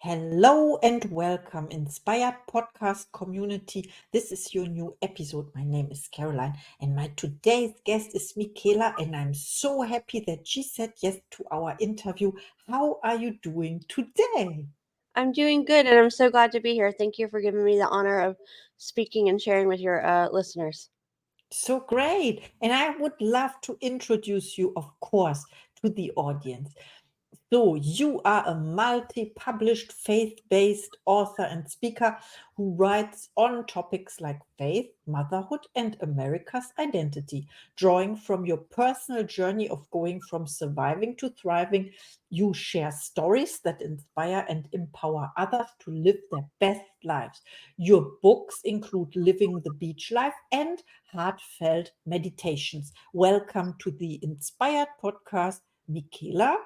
Hello and welcome, Inspired Podcast community. This is your new episode. My name is Caroline, and my today's guest is Michaela, and I'm so happy that she said yes to our interview. How are you doing today? I'm doing good, and I'm so glad to be here. Thank you for giving me the honor of speaking and sharing with your listeners. So great. And I would love to introduce you, of course, to the audience. So, you are a multi published faith based author and speaker who writes on topics like faith, motherhood, and America's identity. Drawing from your personal journey of going from surviving to thriving, you share stories that inspire and empower others to live their best lives. Your books include Living the Beach Life and Heartfelt Meditations. Welcome to the Inspired Podcast, Michaela.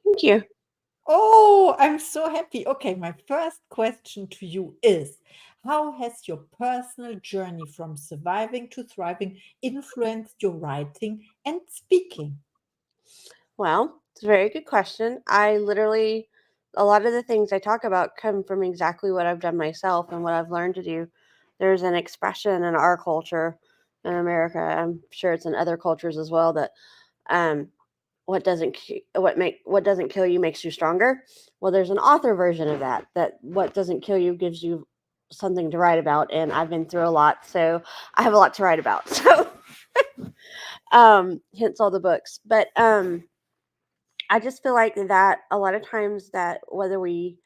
Thank you. Oh, I'm so happy. Okay, my first question to you is, how has your personal journey from surviving to thriving influenced your writing and speaking? Well, it's a very good question. A lot of the things I talk about come from exactly what I've done myself and what I've learned to do. There's an expression in our culture in America. I'm sure it's in other cultures as well that um, what doesn't kill you makes you stronger. Well, there's an author version of that what doesn't kill you gives you something to write about, and I've been through a lot, so I have a lot to write about. So hence all the books. But I just feel like that a lot of times that whatever we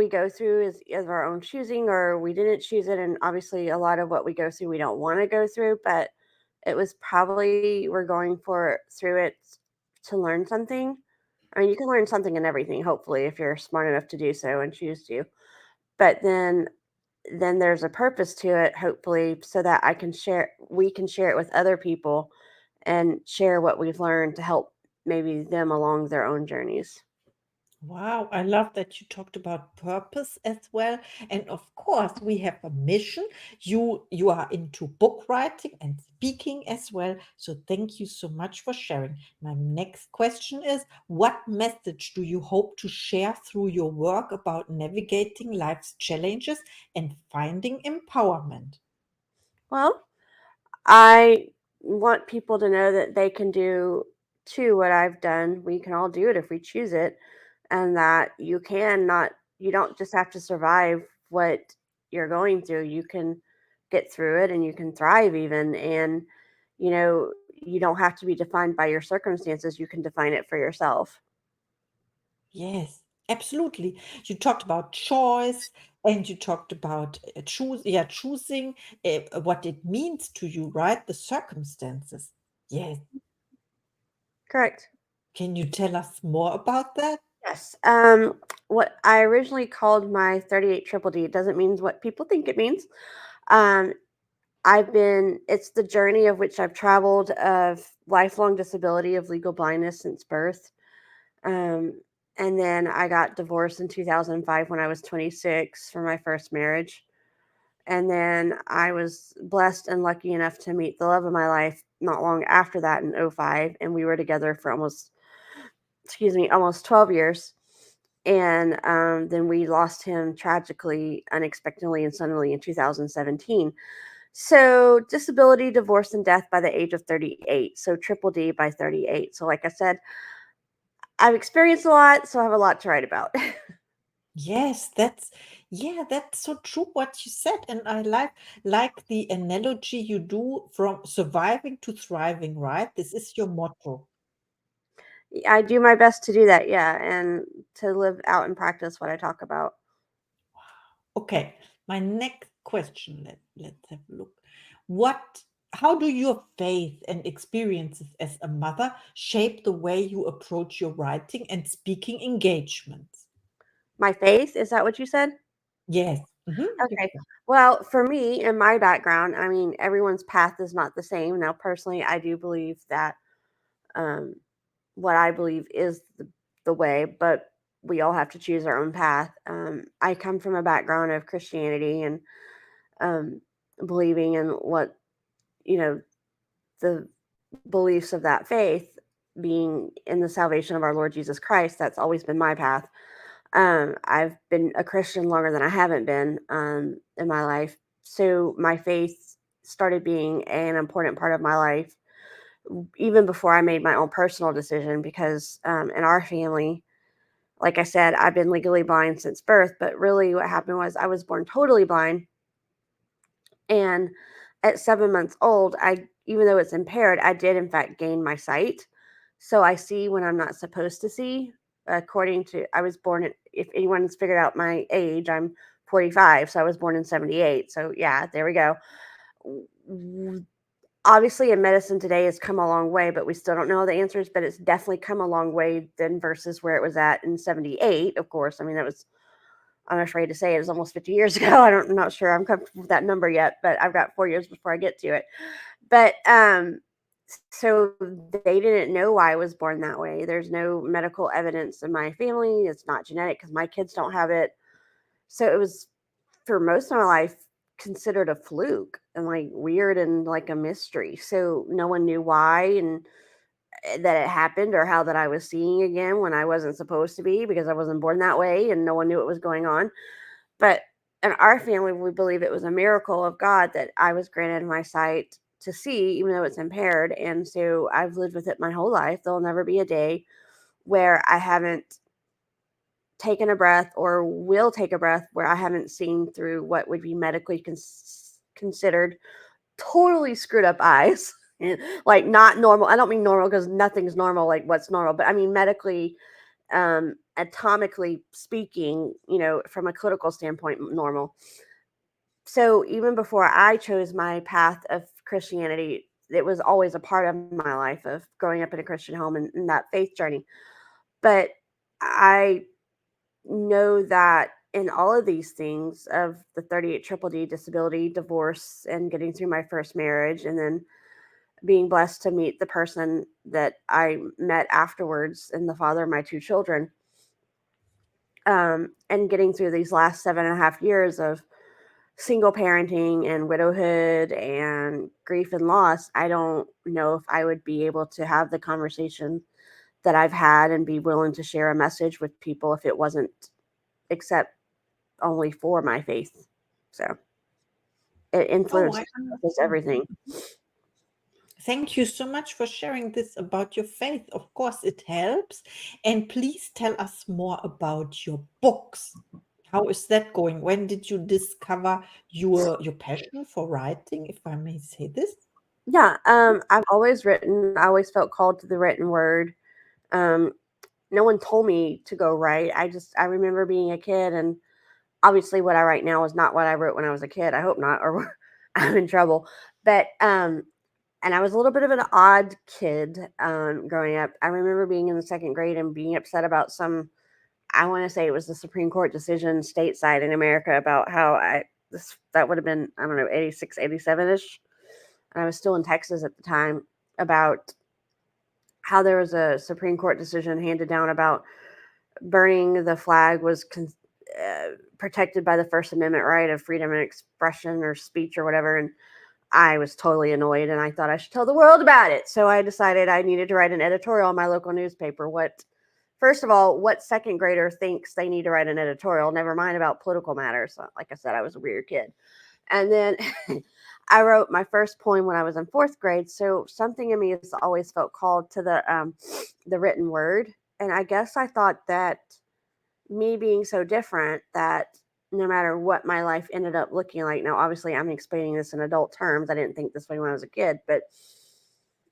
go through is our own choosing, or we didn't choose it, and obviously a lot of what we go through we don't want to go through, but it was probably we're going for through it to learn something. I mean, you can learn something in everything, hopefully, if you're smart enough to do so and choose to. But then there's a purpose to it, hopefully, so that we can share it with other people and share what we've learned to help maybe them along their own journeys. Wow, I love that you talked about purpose as well. And of course, we have a mission. You are into book writing and speaking as well. So thank you so much for sharing. My next question is, what message do you hope to share through your work about navigating life's challenges and finding empowerment? Well, I want people to know that they can do too what I've done. We can all do it if we choose it, and that you don't just have to survive what you're going through. You can get through it and you can thrive even, and you don't have to be defined by your circumstances. You can define it for yourself. Yes, absolutely. You talked about choice and you talked about choosing what it means to you, right? The circumstances. Yes. Correct. Can you tell us more about that? Yes. What I originally called my 38 triple D doesn't mean what people think it means. Um, it's the journey of which I've traveled of lifelong disability of legal blindness since birth. Um, and then I got divorced in 2005 when I was 26 for my first marriage. And then I was blessed and lucky enough to meet the love of my life not long after that in '05. And we were together for almost 12 years. And then we lost him tragically, unexpectedly, and suddenly in 2017. So, disability, divorce, and death by the age of 38. So, triple D by 38. So, like I said, I've experienced a lot, so I have a lot to write about. Yes, that's so true what you said. And I like the analogy you do from surviving to thriving, right? This is your motto. I do my best to do that, yeah, and to live out and practice what I talk about. Okay, my next question, let's have a look. What, how do your faith and experiences as a mother shape the way you approach your writing and speaking engagements? My faith, is that what you said? Yes. Okay. Well, for me and my background, I mean, everyone's path is not the same. Now, personally, I do believe that um, what I believe is the way, but we all have to choose our own path. I come from a background of Christianity and um, believing in what, you know, the beliefs of that faith being in the salvation of our Lord Jesus Christ. That's always been my path. I've been a Christian longer than I haven't been in my life. So my faith started being an important part of my life even before I made my own personal decision because in our family, like I said, I've been legally blind since birth, but really what happened was I was born totally blind. And at 7 months old, even though it's impaired, I did in fact gain my sight. So I see when I'm not supposed to see. According to, I was born at, if anyone's figured out my age, I'm 45. So I was born in 78. So yeah, there we go. W- Obviously, in medicine today has come a long way, but we still don't know the answers. But it's definitely come a long way than versus where it was at in 78. Of course, I mean, that was, I'm afraid to say it was almost 50 years ago. I'm not sure I'm comfortable with that number yet, but I've got 4 years before I get to it. But so they didn't know why I was born that way. There's no medical evidence in my family. It's not genetic because my kids don't have it. So it was for most of my life considered a fluke and like weird and like a mystery. So no one knew why and that it happened or how that I was seeing again when I wasn't supposed to be because I wasn't born that way and no one knew what was going on. But in our family, we believe it was a miracle of God that I was granted my sight to see, even though it's impaired. And so I've lived with it my whole life. There'll never be a day where I haven't taken a breath or will take a breath where I haven't seen through what would be medically considered totally screwed up eyes. And like not normal. I don't mean normal because nothing's normal, like what's normal, but I mean medically, atomically speaking, from a clinical standpoint, normal. So even before I chose my path of Christianity, it was always a part of my life of growing up in a Christian home and that faith journey. But I know that in all of these things of the 38 triple D disability, divorce, and getting through my first marriage, and then being blessed to meet the person that I met afterwards and the father of my two children, and getting through these last 7.5 years of single parenting and widowhood and grief and loss, I don't know if I would be able to have the conversation that I've had and be willing to share a message with people if it wasn't except only for my faith. So it Oh, I influences understand. everything. Thank you so much for sharing this about your faith. Of course, it helps. And please tell us more about your books. How is that going? When did you discover your passion for writing, if I may say this? Yeah, I've always written. I always felt called to the written word. Um, no one told me to go write. I remember being a kid, and obviously what I write now is not what I wrote when I was a kid. I hope not, or I'm in trouble. But and I was a little bit of an odd kid growing up. I remember being in the second grade and being upset about some. I want to say it was the Supreme Court decision stateside in America about how that would have been, I don't know, 86, 87 ish. And I was still in Texas at the time about how there was a Supreme Court decision handed down about burning the flag was protected by the First Amendment right of freedom of expression or speech or whatever. And I was totally annoyed and I thought I should tell the world about it. So I decided I needed to write an editorial in my local newspaper. First of all, what second grader thinks they need to write an editorial? Never mind about political matters. Like I said, I was a weird kid. And then I wrote my first poem when I was in fourth grade. So something in me has always felt called to the written word. And I guess I thought that me being so different that no matter what my life ended up looking like, now obviously I'm explaining this in adult terms. I didn't think this way when I was a kid, but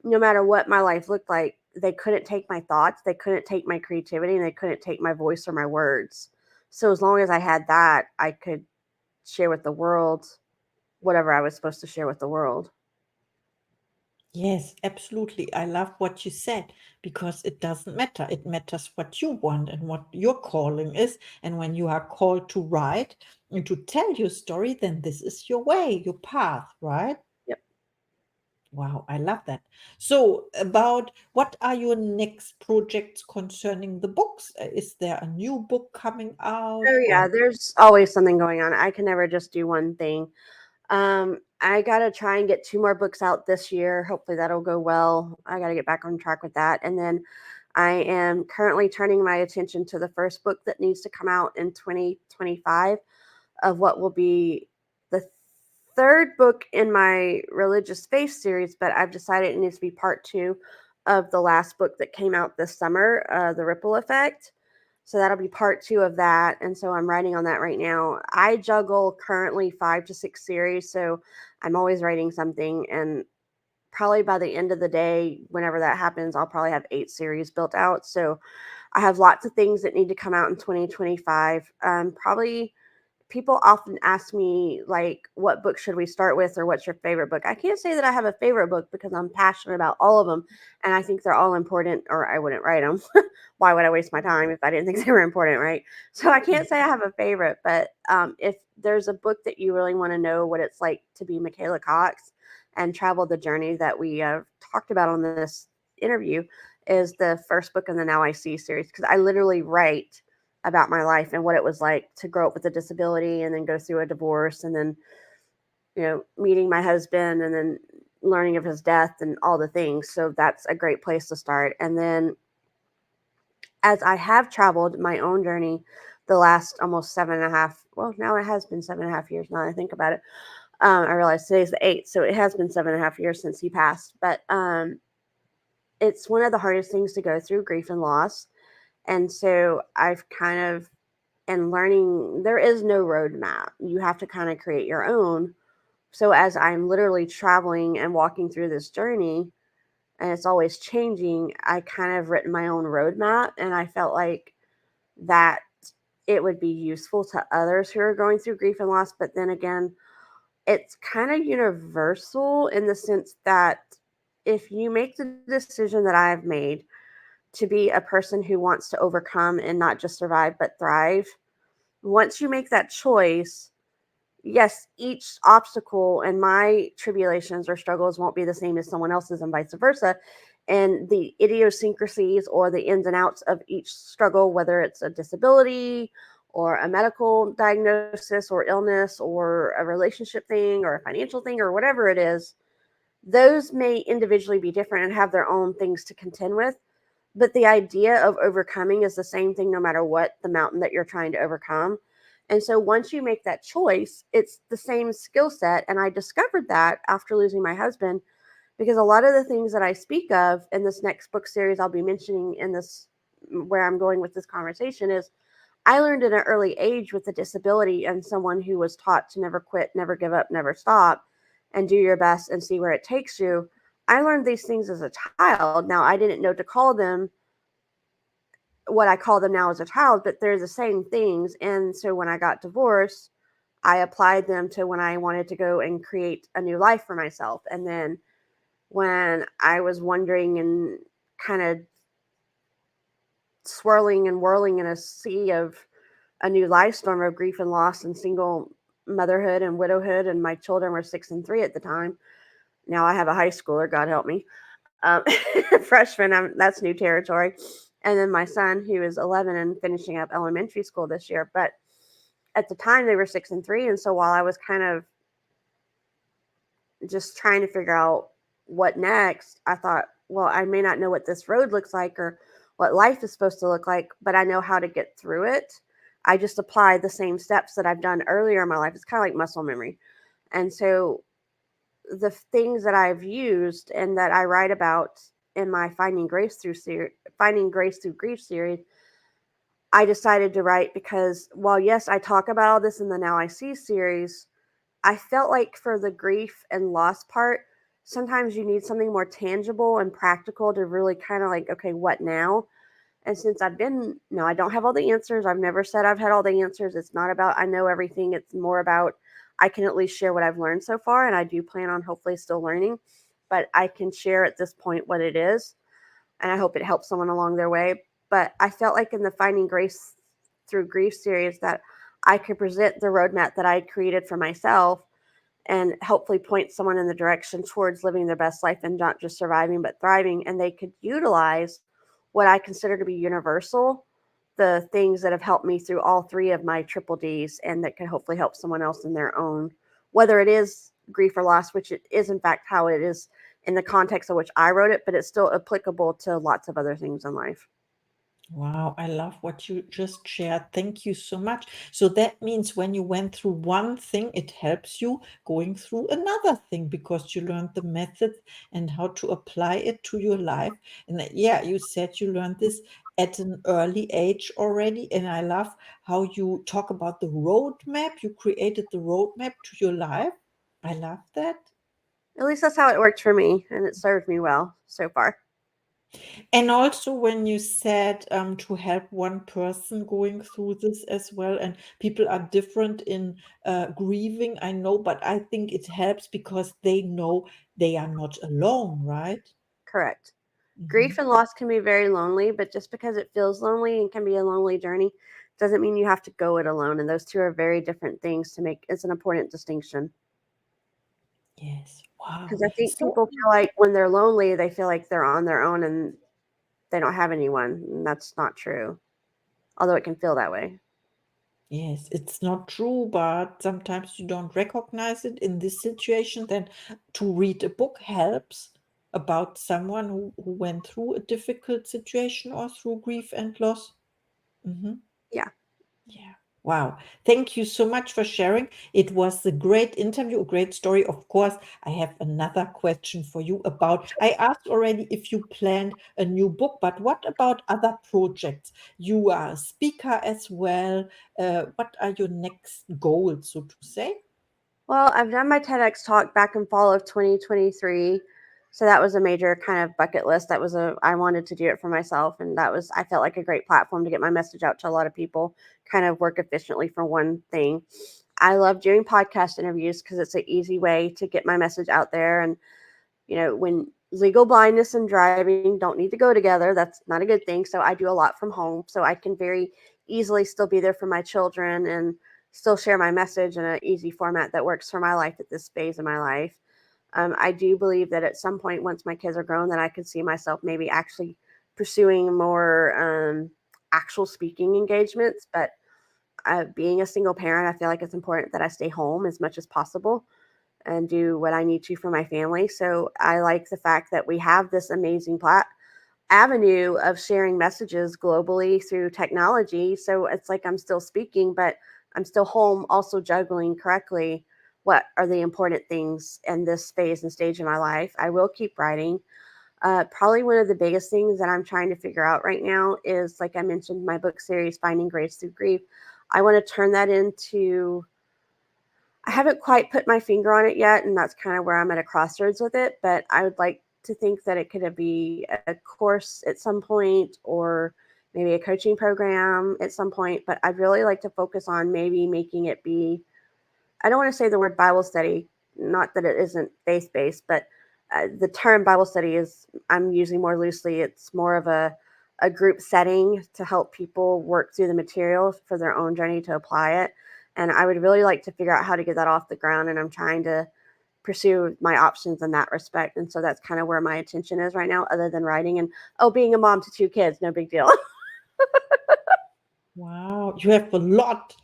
no matter what my life looked like, they couldn't take my thoughts, they couldn't take my creativity, and they couldn't take my voice or my words. So as long as I had that, I could share with the world whatever I was supposed to share with the world. Yes, absolutely. I love what you said because it doesn't matter. It matters what you want and what your calling is. And when you are called to write and to tell your story, then this is your way, your path, right? Yep. Wow, I love that. So, about what are your next projects concerning the books? Is there a new book coming out Oh or? yeah, there's always something going on. I can never just do one thing. I gotta try and get two more books out this year. Hopefully that'll go well. I gotta get back on track with that. And then I am currently turning my attention to the first book that needs to come out in 2025 of what will be the third book in my religious faith series, but I've decided it needs to be part two of the last book that came out this summer, The Ripple Effect. So that'll be part two of that. And so I'm writing on that right now. I juggle currently 5 to 6 series. So I'm always writing something. And probably by the end of the day, whenever that happens, I'll probably have 8 series built out. So I have lots of things that need to come out in 2025. Probably people often ask me like what book should we start with or what's your favorite book. I can't say that I have a favorite book because I'm passionate about all of them and I think they're all important or I wouldn't write them. Why would I waste my time if I didn't think they were important, right? So I can't say I have a favorite, but if there's a book that you really want to know what it's like to be Michaela Cox and travel the journey that we talked about on this interview, is the first book in the Now I See series, because I literally write about my life and what it was like to grow up with a disability and then go through a divorce and then, meeting my husband and then learning of his death and all the things. So that's a great place to start. And then as I have traveled my own journey the last almost 7.5, well, now it has been 7.5 years now that I think about it. I realize today's the 8th, so it has been 7.5 years since he passed. But it's one of the hardest things to go through, grief and loss. And so I've kind of, and learning, there is no roadmap. You have to kind of create your own. So as I'm literally traveling and walking through this journey, and it's always changing, I kind of written my own roadmap. And I felt like that it would be useful to others who are going through grief and loss. But then again, it's kind of universal in the sense that if you make the decision that I've made to be a person who wants to overcome and not just survive but thrive, once you make that choice, yes, each obstacle and my tribulations or struggles won't be the same as someone else's and vice versa. And the idiosyncrasies or the ins and outs of each struggle, whether it's a disability or a medical diagnosis or illness or a relationship thing or a financial thing or whatever it is, those may individually be different and have their own things to contend with. But the idea of overcoming is the same thing no matter what the mountain that you're trying to overcome. And so once you make that choice, it's the same skill set. And I discovered that after losing my husband, because a lot of the things that I speak of in this next book series I'll be mentioning in this, where I'm going with this conversation, is I learned at an early age with a disability and someone who was taught to never quit, never give up, never stop, and do your best and see where it takes you. I learned these things as a child. Now, I didn't know to call them what I call them now as a child, but they're the same things. And so when I got divorced, I applied them to when I wanted to go and create a new life for myself. And then when I was wondering and kind of swirling and whirling in a sea of a new life storm of grief and loss and single motherhood and widowhood, and my children were 6 and 3 at the time. Now I have a high schooler, God help me. Um, Freshman, that's new territory. And then my son, who is 11 and finishing up elementary school this year. But at the time, they were 6 and 3. And so while I was kind of just trying to figure out what next, I thought, well, I may not know what this road looks like or what life is supposed to look like, but I know how to get through it. I just apply the same steps that I've done earlier in my life. It's kind of like muscle memory. And so the things that I've used and that I write about in my Finding Grace Through Grief series, I decided to write because while yes, I talk about all this in the Now I See series, I felt like for the grief and loss part, sometimes you need something more tangible and practical to really kind of like, okay, what now? And since I've been, no, I don't have all the answers. I've never said I've had all the answers. It's not about I know everything. It's more about I can at least share what I've learned so far. And I do plan on hopefully still learning, but I can share at this point what it is. And I hope it helps someone along their way. But I felt like in the Finding Grace Through Grief series that I could present the roadmap that I had created for myself and hopefully point someone in the direction towards living their best life and not just surviving but thriving, and they could utilize what I consider to be universal, the things that have helped me through all 3 of my triple Ds and that could hopefully help someone else in their own, whether it is grief or loss, which it is in fact how it is in the context of which I wrote it, but it's still applicable to lots of other things in life. Wow, I love what you just shared. Thank you so much. So that means when you went through one thing, it helps you going through another thing because you learned the methods and how to apply it to your life. And yeah, you said you learned this at an early age already. And I love how you talk about the roadmap. You created the roadmap to your life. I love that. At least that's how it worked for me, and it served me well so far. And also, when you said to help one person going through this as well, and people are different in grieving, I know, but I think it helps because they know they are not alone, right? Correct. Grief Mhm. and loss can be very lonely, but just because it feels lonely and can be a lonely journey doesn't mean you have to go it alone. And those two are very different things to make. It's an important distinction. Yes. Because Wow. I think So, people feel like when they're lonely, they feel like they're on their own and they don't have anyone. And that's not true, although it can feel that way. yes, it's not true, but sometimes you don't recognize it in this situation. Then to read a book helps about someone who went through a difficult situation or through grief and loss. Mhm. Yeah. Yeah. Wow. Thank you so much for sharing. It was a great interview, a great story. Of course, I have another question for you about. I asked already if you planned a new book, but what about other projects? You are a speaker as well. What are your next goals, so to say? Well, I've done my TEDx talk back in fall of 2023. So that was a major kind of bucket list. I wanted to do it for myself. And I felt like a great platform to get my message out to a lot of people, kind of work efficiently for one thing. I love doing podcast interviews because it's an easy way to get my message out there. And, when legal blindness and driving don't need to go together, that's not a good thing. So I do a lot from home. So I can very easily still be there for my children and still share my message in an easy format that works for my life at this phase of my life. I do believe that at some point, once my kids are grown, that I could see myself maybe actually pursuing more actual speaking engagements. But being a single parent, I feel like it's important that I stay home as much as possible and do what I need to for my family. So I like the fact that we have this amazing avenue of sharing messages globally through technology. So it's like I'm still speaking, but I'm still home, also juggling correctly what are the important things in this phase and stage of my life. I will keep writing. Probably one of the biggest things that I'm trying to figure out right now is, like I mentioned, my book series, Finding Grace Through Grief. I want to turn that into, I haven't quite put my finger on it yet, and that's kind of where I'm at a crossroads with it. But I would like to think that it could be a course at some point, or maybe a coaching program at some point. But I'd really like to focus on maybe making it be, I don't want to say the word Bible study, not that it isn't faith based, but the term Bible study is, I'm using more loosely. It's more of a group setting to help people work through the material for their own journey to apply it. And I would really like to figure out how to get that off the ground. And I'm trying to pursue my options in that respect. And so that's kind of where my attention is right now, other than writing and, oh, being a mom to two kids, no big deal. Wow, you have a lot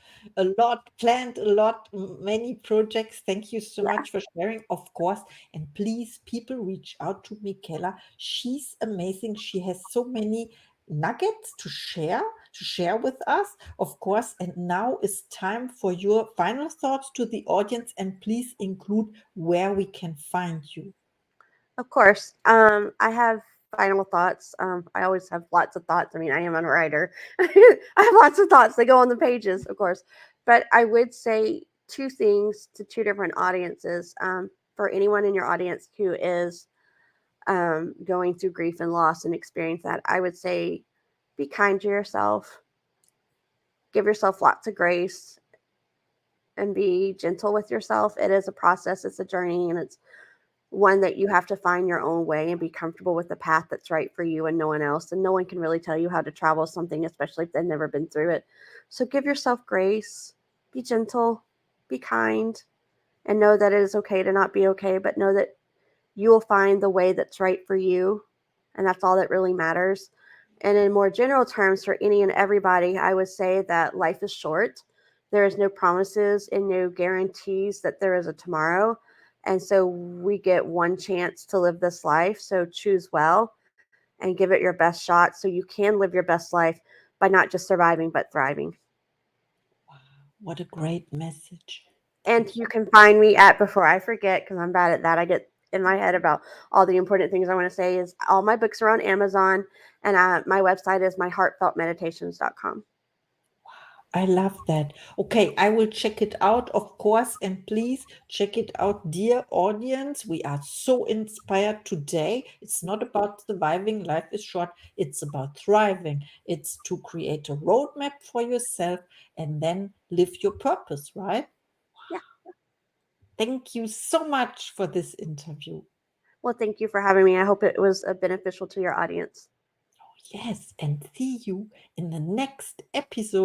planned, a lot, many projects. Thank you so Yeah, much for sharing, of course. And please, people, reach out to Michaela. She's amazing. She has so many nuggets to share with us, of course. And now is time for your final thoughts to the audience, and please include where we can find you. of course. I have final thoughts. I always have lots of thoughts. I mean, I am a writer. I have lots of thoughts. They go on the pages, of course. But I would say two things to two different audiences. For anyone in your audience who is going through grief and loss and experience that, I would say be kind to yourself, give yourself lots of grace, and be gentle with yourself. It is a process, it's a journey, and it's one that you have to find your own way and be comfortable with the path that's right for you and no one else. And no one can really tell you how to travel something, especially if they've never been through it. So give yourself grace, be gentle, be kind, and know that it is okay to not be okay, but know that you will find the way that's right for you. And that's all that really matters. And in more general terms, for any and everybody, I would say that life is short. There is no promises and no guarantees that there is a tomorrow. And so we get one chance to live this life. So choose well and give it your best shot so you can live your best life by not just surviving, but thriving. Wow, what a great message. And Thank you you. can find me at, before I forget, because I'm bad at that, I get in my head about all the important things I want to say, is all my books are on Amazon, and my website is myheartfeltmeditations.com. I love that. Okay, I will check it out, of course, and please check it out, dear audience. We are so inspired today. It's not about surviving, life is short, it's about thriving. It's to create a roadmap for yourself and then live your purpose, right? Yeah. Thank you so much for this interview. Well, thank you for having me. I hope it was beneficial to your audience. Yes, and see you in the next episode.